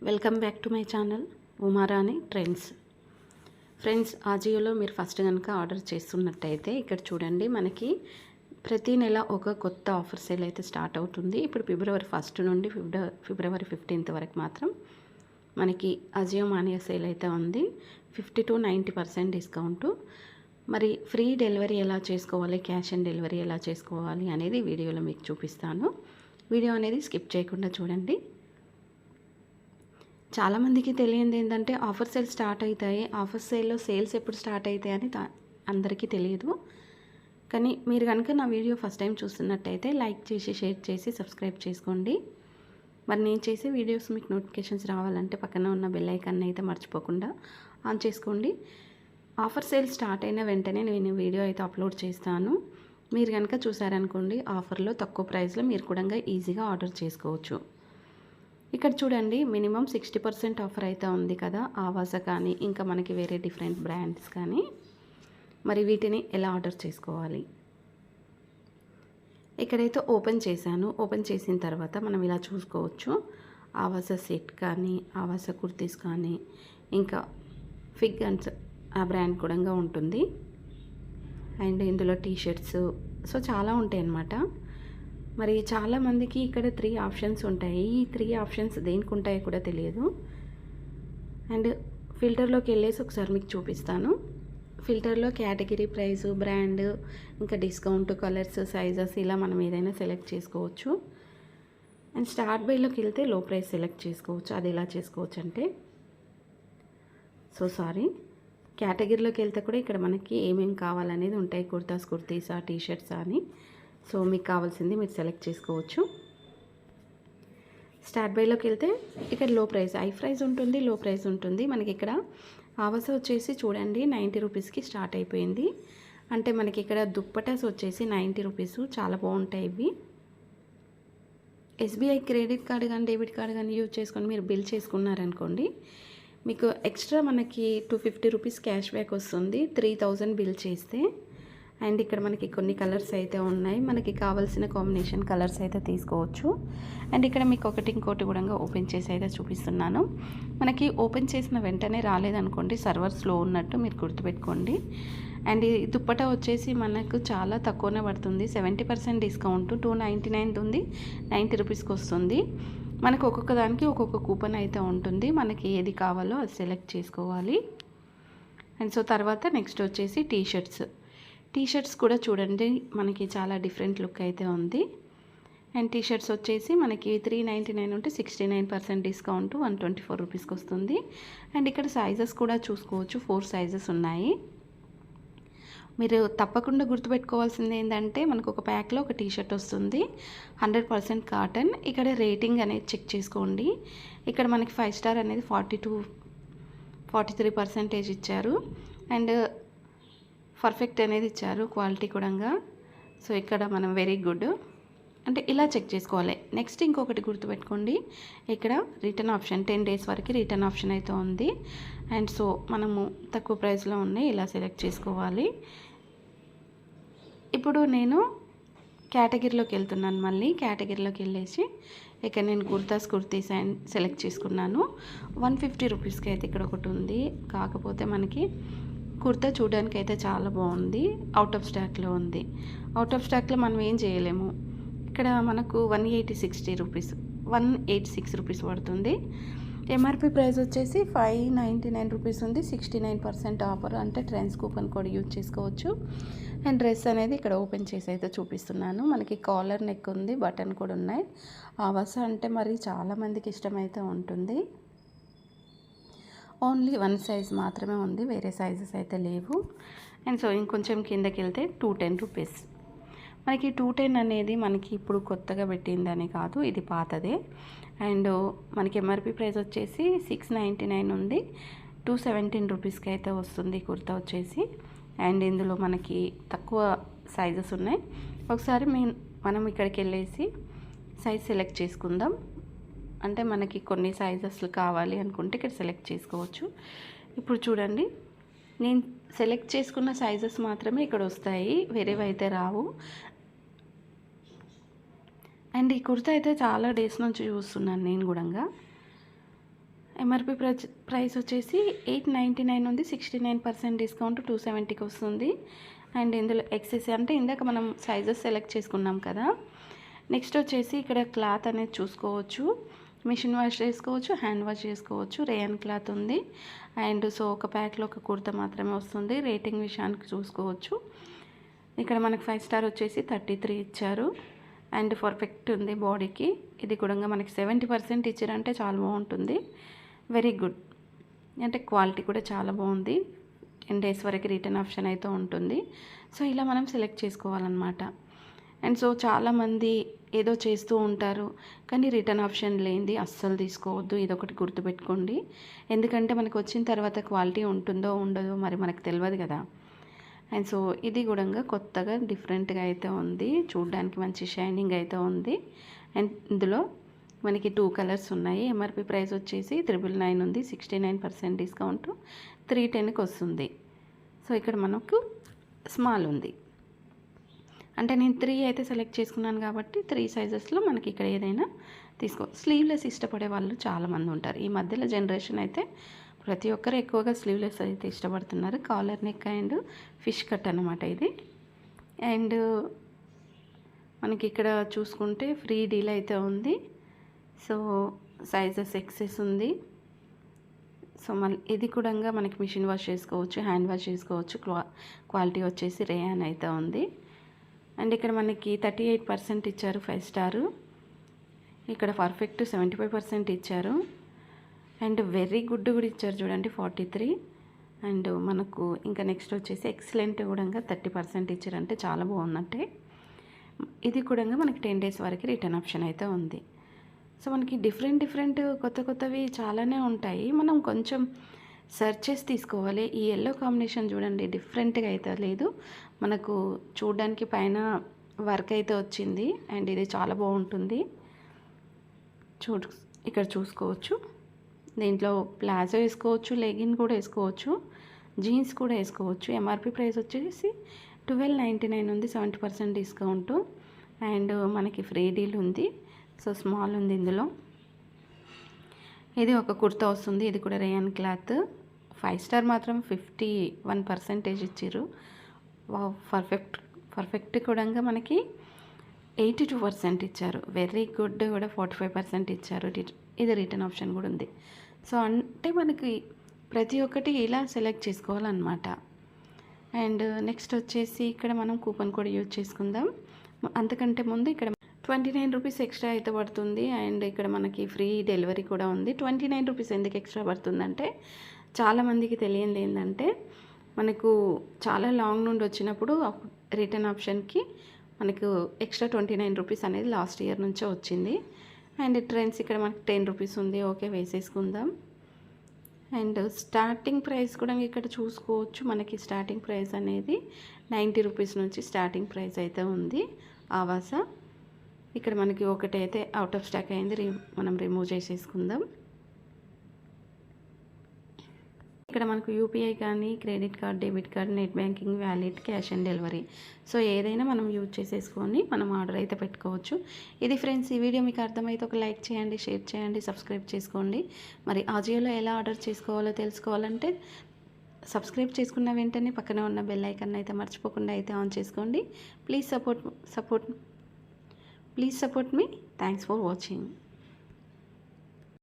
Welcome back to my channel Umarani trends. Friends, ఆజియోలో మీరు first కనుక ఆర్డర్ చేస్తున్నట్టయితే ఇక్కడ చూడండి, మనకి ప్రతి నెల ఒక కొత్త ఆఫర్ సేల్ అయితే స్టార్ట్ అవుతుంది. ఇప్పుడు ఫిబ్రవరి 1 నుండి ఫిబ్రవరి 15 వరకు మాత్రం మనకి ఆజియో మానియా సేల్ అయితే ఉంది. 50 to 90% డిస్కౌంటు. మరి ఫ్రీ డెలివరీ ఎలా చేసుకోవాలి, క్యాష్ ఆన్ డెలివరీ ఎలా చేసుకోవాలి అనేది వీడియోలో మీకు చూపిస్తాను. వీడియో అనేది స్కిప్ చేయకుండా చూడండి. చాలామందికి తెలియంది ఏంటంటే ఆఫర్ సేల్ స్టార్ట్ అవుతాయి, ఆఫర్ సేల్లో సేల్స్ ఎప్పుడు స్టార్ట్ అవుతాయి అని అందరికీ తెలియదు. కానీ మీరు కనుక నా వీడియో ఫస్ట్ టైం చూస్తున్నట్టయితే లైక్ చేసి, షేర్ చేసి, సబ్స్క్రైబ్ చేసుకోండి. మరి నేను చేసే వీడియోస్ మీకు నోటిఫికేషన్స్ రావాలంటే పక్కన ఉన్న బెల్ ఐకాన్ అయితే మర్చిపోకుండా ఆన్ చేసుకోండి. ఆఫర్ సేల్ స్టార్ట్ అయిన వెంటనే నేను వీడియో అయితే అప్లోడ్ చేస్తాను. మీరు కనుక చూసారనుకోండి, ఆఫర్లో తక్కువ ప్రైస్లో మీరు కూడా ఈజీగా ఆర్డర్ చేసుకోవచ్చు. ఇక్కడ చూడండి, మినిమం 60% ఆఫర్ అయితే ఉంది కదా. ఆవాస కానీ ఇంకా మనకి వేరే డిఫరెంట్ బ్రాండ్స్ కానీ. మరి వీటిని ఎలా ఆర్డర్ చేసుకోవాలి, ఇక్కడైతే ఓపెన్ చేశాను. ఓపెన్ చేసిన తర్వాత మనం ఇలా చూసుకోవచ్చు. ఆవాస సెట్ కానీ, ఆవాస కుర్తీస్ కానీ, ఇంకా ఫిగ్ అండ్స్ ఆ బ్రాండ్ కూడా ఉంటుంది. అండ్ ఇందులో టీషర్ట్స్ సో చాలా ఉంటాయి అన్నమాట. మరి చాలామందికి ఇక్కడ 3 ఆప్షన్స్ ఉంటాయి. ఈ 3 ఆప్షన్స్ దేనికి ఉంటాయో కూడా తెలియదు. అండ్ ఫిల్టర్లోకి వెళ్ళేసి ఒకసారి మీకు చూపిస్తాను. ఫిల్టర్లో కేటగిరీ, ప్రైసు, బ్రాండ్, ఇంకా డిస్కౌంట్, కలర్స్, సైజెస్ ఇలా మనం ఏదైనా సెలెక్ట్ చేసుకోవచ్చు. అండ్ స్టార్ట్ బైలోకి వెళ్తే లో ప్రైస్ సెలెక్ట్ చేసుకోవచ్చు. అది ఎలా చేసుకోవచ్చు అంటే కేటగిరీలోకి వెళ్తే కూడా ఇక్కడ మనకి ఏమేమి కావాలనేది ఉంటాయి. కుర్తాస్, కుర్తీసా, టీషర్ట్స్ అని. సో మీకు కావాల్సింది మీరు సెలెక్ట్ చేసుకోవచ్చు. స్టార్ట్ బైలోకి వెళ్తే ఇక్కడ లో ప్రైస్, హై ప్రైస్ ఉంటుంది, లో ప్రైస్ ఉంటుంది. మనకి ఇక్కడ ఆవాస వచ్చేసి చూడండి 90 రూపీస్కి స్టార్ట్ అయిపోయింది. అంటే మనకి ఇక్కడ దుప్పటాస్ వచ్చేసి 90 రూపీస్. చాలా బాగుంటాయి ఇవి. ఎస్బీఐ క్రెడిట్ కార్డు కానీ డెబిట్ కార్డు కానీ యూజ్ చేసుకొని మీరు బిల్ చేసుకున్నారనుకోండి, మీకు ఎక్స్ట్రా మనకి 250 రూపీస్ క్యాష్ బ్యాక్ వస్తుంది 3000 బిల్ చేస్తే. అండ్ ఇక్కడ మనకి కొన్ని కలర్స్ అయితే ఉన్నాయి. మనకి కావాల్సిన కాంబినేషన్ కలర్స్ అయితే తీసుకోవచ్చు. అండ్ ఇక్కడ మీకు ఇంకోటి కూడా ఓపెన్ చేసి అయితే చూపిస్తున్నాను. మనకి ఓపెన్ చేసిన వెంటనే రాలేదనుకోండి, సర్వర్ స్లో ఉన్నట్టు మీరు గుర్తుపెట్టుకోండి. అండ్ ఈ దుప్పటా వచ్చేసి మనకు చాలా తక్కువనే పడుతుంది. 70% డిస్కౌంట్ 299 ఉంది, 90 రూపీస్కి వస్తుంది. మనకు ఒక్కొక్క దానికి ఒక్కొక్క కూపన్ అయితే ఉంటుంది. మనకి ఏది కావాలో అది సెలెక్ట్ చేసుకోవాలి. అండ్ సో తర్వాత నెక్స్ట్ వచ్చేసి టీషర్ట్స్ కూడా చూడండి, మనకి చాలా డిఫరెంట్ లుక్ అయితే ఉంది. అండ్ టీషర్ట్స్ వచ్చేసి మనకి 399 ఉంటే 69% డిస్కౌంట్ 124 రూపీస్కి వస్తుంది. అండ్ ఇక్కడ సైజెస్ కూడా చూసుకోవచ్చు, 4 సైజెస్ ఉన్నాయి. మీరు తప్పకుండా గుర్తుపెట్టుకోవాల్సింది ఏంటంటే, మనకు ఒక ప్యాక్లో ఒక టీషర్ట్ వస్తుంది, 100% కాటన్. ఇక్కడ రేటింగ్ అనేది చెక్ చేసుకోండి. ఇక్కడ మనకి 5 స్టార్ అనేది 43% ఇచ్చారు. అండ్ పర్ఫెక్ట్ అనేది ఇచ్చారు, క్వాలిటీ కూడా. సో ఇక్కడ మనం వెరీ గుడ్ అంటే ఇలా చెక్ చేసుకోవాలి. నెక్స్ట్ ఇంకొకటి గుర్తుపెట్టుకోండి, ఇక్కడ రిటర్న్ ఆప్షన్ 10 days వరకు రిటర్న్ ఆప్షన్ అయితే ఉంది. అండ్ సో మనము తక్కువ ప్రైస్లో ఉన్నాయి ఇలా సెలెక్ట్ చేసుకోవాలి. ఇప్పుడు నేను కేటగిరీలోకి వెళ్తున్నాను. మళ్ళీ కేటగిరీలోకి వెళ్ళేసి ఇక్కడ నేను కుర్తీస్ అండ్ సెలెక్ట్ చేసుకున్నాను. 150 రూపీస్కి అయితే ఇక్కడ ఒకటి ఉంది. కాకపోతే మనకి కుర్తా చూడడానికి అయితే చాలా బాగుంది. అవుట్ ఆఫ్ స్టాక్లో ఉంది. అవుట్ ఆఫ్ స్టాక్లో మనం ఏం చేయలేము. ఇక్కడ మనకు 186 రూపీస్ పడుతుంది. ఎంఆర్పి ప్రైస్ వచ్చేసి 599 రూపీస్ ఉంది. 69% ఆఫర్ అంటే ట్రెండ్స్ కూపన్ కోడ్ యూజ్ చేసుకోవచ్చు. అండ్ డ్రెస్ అనేది ఇక్కడ ఓపెన్ చేసి అయితే చూపిస్తున్నాను. మనకి కాలర్ నెక్ ఉంది, బటన్ కూడా ఉన్నాయి. ఆవాస అంటే మరి చాలామందికి ఇష్టమైతే ఉంటుంది. ఓన్లీ 1 సైజ్ మాత్రమే ఉంది, వేరే సైజెస్ అయితే లేవు. అండ్ సో ఇంకొంచెం కిందకి వెళ్తే 210 రూపీస్. మనకి 210 అనేది మనకి ఇప్పుడు కొత్తగా పెట్టిందని కాదు, ఇది పాతదే. అండ్ మనకి ఎంఆర్పి ప్రైస్ వచ్చేసి 699 ఉంది, 217 రూపీస్కి అయితే వస్తుంది కుర్తా వచ్చేసి. అండ్ ఇందులో మనకి తక్కువ సైజెస్ ఉన్నాయి. ఒకసారి మనం ఇక్కడికి వెళ్ళేసి సైజ్ సెలెక్ట్ చేసుకుందాం. అంటే మనకి కొన్ని సైజెస్ కావాలి అనుకుంటే ఇక్కడ సెలెక్ట్ చేసుకోవచ్చు. ఇప్పుడు చూడండి, నేను సెలెక్ట్ చేసుకున్న సైజెస్ మాత్రమే ఇక్కడ వస్తాయి, వేరేవి అయితే రావు. అండ్ ఈ కుర్తా అయితే చాలా డేస్ నుంచి చూస్తున్నాను నేను కూడా. ఎంఆర్పి ప్రైస్ వచ్చేసి 899 ఉంది, 69% డిస్కౌంట్ 270కి వస్తుంది. అండ్ ఇందులో ఎక్సెస్ అంటే ఇందాక మనం సైజెస్ సెలెక్ట్ చేసుకున్నాం కదా. నెక్స్ట్ వచ్చేసి ఇక్కడ క్లాత్ అనేది చూసుకోవచ్చు, మిషన్ వాష్ చేసుకోవచ్చు, హ్యాండ్ వాష్ చేసుకోవచ్చు. రేయన్ క్లాత్ ఉంది. అండ్ సో ఒక ప్యాక్లో ఒక కుర్తా మాత్రమే వస్తుంది. రేటింగ్ విషయానికి చూసుకోవచ్చు. ఇక్కడ మనకు 5 స్టార్ వచ్చేసి 33 ఇచ్చారు. అండ్ పర్ఫెక్ట్ ఉంది బాడీకి. ఇది కూడా మనకి 70% ఇచ్చారంటే చాలా బాగుంటుంది. వెరీ గుడ్, అంటే క్వాలిటీ కూడా చాలా బాగుంది. 10 days వరకు రిటర్న్ ఆప్షన్ అయితే ఉంటుంది. సో ఇలా మనం సెలెక్ట్ చేసుకోవాలన్నమాట. అండ్ సో చాలామంది ఏదో చేస్తూ ఉంటారు, కానీ రిటర్న్ ఆప్షన్ లేనిది అస్సలు తీసుకోవద్దు. ఇదొకటి గుర్తుపెట్టుకోండి. ఎందుకంటే మనకు వచ్చిన తర్వాత క్వాలిటీ ఉంటుందో ఉండదో మరి మనకు తెలియదు కదా. అండ్ సో ఇది కూడా కొత్తగా డిఫరెంట్గా అయితే ఉంది, చూడడానికి మంచి షైనింగ్ అయితే ఉంది. అండ్ ఇందులో మనకి 2 కలర్స్ ఉన్నాయి. ఎంఆర్పి ప్రైస్ వచ్చేసి 999 ఉంది, 69% డిస్కౌంట్ 310కి వస్తుంది. సో ఇక్కడ మనకు స్మాల్ ఉంది, అంటే నేను 3 అయితే సెలెక్ట్ చేసుకున్నాను కాబట్టి 3 సైజెస్లో మనకి ఇక్కడ ఏదైనా తీసుకో. స్లీవ్లెస్ ఇష్టపడే వాళ్ళు చాలామంది ఉంటారు ఈ మధ్యలో. జనరేషన్ అయితే ప్రతి ఒక్కరు ఎక్కువగా స్లీవ్లెస్ అయితే ఇష్టపడుతున్నారు. Collar neck and fish cut అన్నమాట ఇది. అండ్ మనకి ఇక్కడ చూసుకుంటే ఫ్రీ డీల్ అయితే ఉంది. సో సైజెస్ ఎక్సెస్ ఉంది. సో మళ్ళీ ఇది కూడా మనకి మిషన్ వాష్ చేసుకోవచ్చు, హ్యాండ్ వాష్ చేసుకోవచ్చు. క్వాలిటీ వచ్చేసి రేయాన్ అయితే ఉంది. అండ్ ఇక్కడ మనకి 38% ఇచ్చారు 5 స్టారు. ఇక్కడ పర్ఫెక్ట్ 75% ఇచ్చారు. అండ్ వెరీ గుడ్ కూడా ఇచ్చారు చూడండి 43. అండ్ మనకు ఇంకా నెక్స్ట్ వచ్చేసి ఎక్సలెంట్ కూడా 30% ఇచ్చారంటే చాలా బాగున్నట్టే. ఇది కూడా మనకి 10 days వరకు రిటర్న్ ఆప్షన్ అయితే ఉంది. సో మనకి డిఫరెంట్ కొత్తవి చాలానే ఉంటాయి. మనం కొంచెం సెర్చ్ చేసి తీసుకోవాలి. ఈ ఎల్లో కాంబినేషన్ చూడండి డిఫరెంట్గా అయితే లేదు, మనకు చూడడానికి పైన వర్క్ అయితే వచ్చింది. అండ్ ఇది చాలా బాగుంటుంది. ఇక్కడ చూసుకోవచ్చు. దీంట్లో ప్లాజో వేసుకోవచ్చు, లెగిన్ కూడా వేసుకోవచ్చు, జీన్స్ కూడా వేసుకోవచ్చు. ఎంఆర్పి ప్రైస్ వచ్చేసి 1299 ఉంది, 70% డిస్కౌంట్. అండ్ మనకి ఫ్రీ డీల్ ఉంది. సో స్మాల్ ఉంది ఇందులో. ఇది ఒక కుర్తా వస్తుంది, ఇది కూడా రేయన్ క్లాత్. 5 స్టార్ మాత్రం 51% ఇచ్చారు. పర్ఫెక్ట్ కూడా మనకి 82% ఇచ్చారు. వెరీ గుడ్ కూడా 45% ఇచ్చారు. ఇది రిటర్న్ ఆప్షన్ కూడా ఉంది. సో అంటే మనకి ప్రతి ఒక్కటి ఇలా సెలెక్ట్ చేసుకోవాలన్నమాట. అండ్ నెక్స్ట్ వచ్చేసి ఇక్కడ మనం కూపన్ కోడ్ యూజ్ చేసుకుందాం. అంతకంటే ముందు ఇక్కడ 29 రూపీస్ ఎక్స్ట్రా అయితే పడుతుంది. అండ్ ఇక్కడ మనకి ఫ్రీ డెలివరీ కూడా ఉంది. 29 రూపీస్ ఎందుకు ఎక్స్ట్రా పడుతుందంటే చాలామందికి తెలియంది ఏంటంటే మనకు చాలా లాంగ్ నుండి వచ్చినప్పుడు రిటర్న్ ఆప్షన్కి మనకు ఎక్స్ట్రా 29 రూపీస్ అనేది లాస్ట్ ఇయర్ నుంచే వచ్చింది. అండ్ ట్రెండ్స్ ఇక్కడ మనకి 10 రూపీస్ ఉంది, ఓకే వేసేసుకుందాం. అండ్ స్టార్టింగ్ ప్రైస్ కూడా ఇక్కడ చూసుకోవచ్చు. మనకి స్టార్టింగ్ ప్రైస్ అనేది 90 రూపీస్ నుంచి స్టార్టింగ్ ప్రైస్ అయితే ఉంది. ఆవాస ఇక్కడ మనకి ఒకటైతే అవుట్ ఆఫ్ స్టాక్ అయింది, మనం రిమూవ్ చేసేసుకుందాం. ఇక్కడ మనకు యూపీఐ కానీ credit card, debit card, net banking, wallet, cash on delivery, so ఏదైనా మనం యూజ్ చేసేసుకొని మనం ఆర్డర్ అయితే పెట్టుకోవచ్చు. ఇది ఫ్రెండ్స్, ఈ వీడియో మీకు అర్థమైతే ఒక లైక్ చేయండి, షేర్ చేయండి, సబ్స్క్రైబ్ చేసుకోండి. మరి ఆజియోలో ఎలా ఆర్డర్ చేసుకోవాలో తెలుసుకోవాలంటే సబ్స్క్రైబ్ చేసుకున్న వెంటనే పక్కన ఉన్న బెల్ ఐకాన్ అయితే మర్చిపోకుండా అయితే ఆన్ చేసుకోండి. Please support me. Thanks for watching.